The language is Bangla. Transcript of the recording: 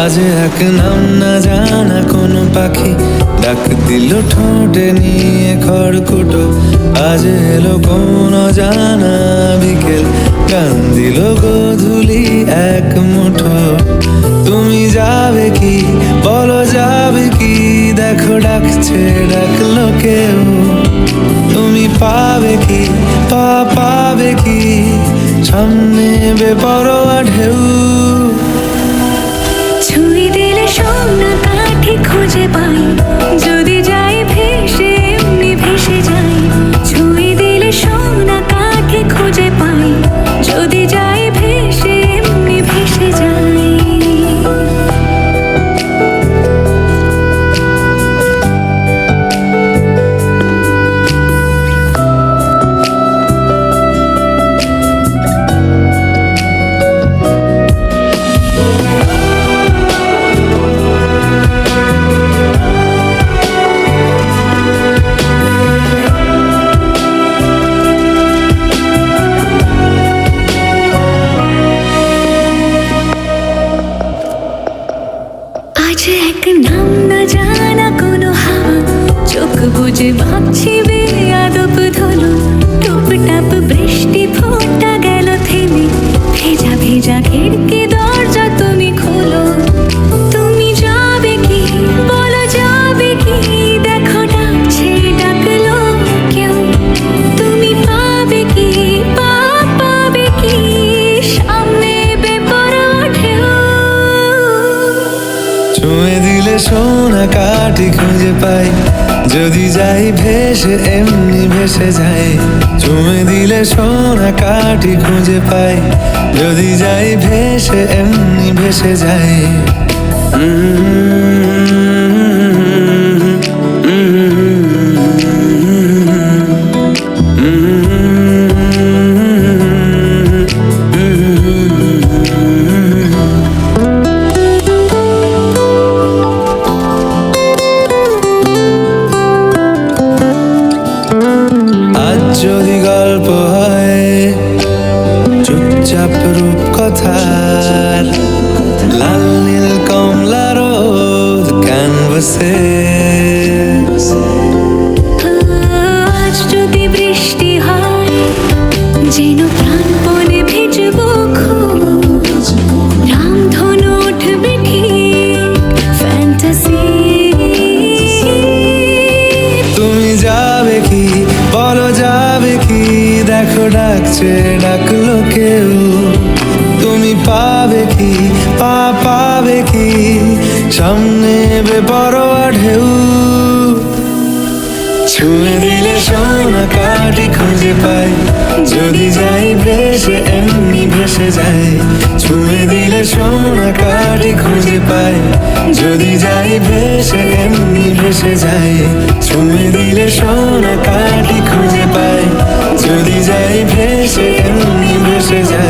আজ এক নাম না জানা কোনো পাখি ডাক দিল ঠোঁটে নিয়ে খড়কুটো। আজ এলো কোন জানা বিকেল, গান দিল গোধূলি এক মুঠো। তুমি যাবে কি বলো, যাবে কি? দেখো ডাকছে, ডাকলো কেউ। তুমি পাবে কি পাবে কি? সামনে বেপরোয়া ঢেউ। ছুঁয়ে দিলে সোনা কাঠি খুঁজে পাই, যদি যাই ভেসে এমনি ভেসে যাই। ছুঁয়ে দিলে সোনা কাঠি খুঁজে পাই, যদি যাই ভেসে এমনি ভেসে যাই। আজ এক নাম না জানা কোনো হাওয়া, চোখ বুজে ভাবছি বেয়াদব ধলো। টুপটাপ বৃষ্টি ফোঁটা গেল থেমে, ভেজা ভেজা খিড়কি দরজা তুমি খোলো। তুমি যাবে কি বলো, যাবে কি? দেখো ডাকছে, ডাকলো কেউ। তুমি পাবে কি পাবে কি? সামনে বেপরোয়া ঢেউ। ছুঁয়ে দিলে সোনা কাঠি খুঁজে পাই, যদি যাই ভেসে এমনি ভেসে যাই। ছুঁয়ে দিলে সোনা কাঠি খুঁজে পাই, যদি যাই ভেসে এমনি ভেসে যাই। আজ যদি গল্প হয় চুপচাপ রূপকথার, লাল নীল কমলা রোদ ক্যানভাসে। আজ যদি বৃষ্টি হয়, যেন প্রাণপণে ভিজবো খুব। রামধনু উঠবে ঠিক ফ্যান্টাসি। তুমি যাবে কি বলো, যাবে কি? দেখো ডাকছে, ডাকলো কেউ। তুমি পাবে কি পাবে কি? সামনে বেপরোয়া ঢেউ। ছুঁয়ে দিলে সোনা কাঠি খুঁজে পাই, যদি যাই ভেসে এমনি ভেসে যাই। ছুঁয়ে দিলে সোনা কাঠি খুঁজে পাই, যদি যাই ভেসে এমনি ভেসে যাই। ছুঁয়ে দিলে সোনা কাঠি খুঁজে পাই, যদি যাই ভেসে এমনি ভেসে যাই।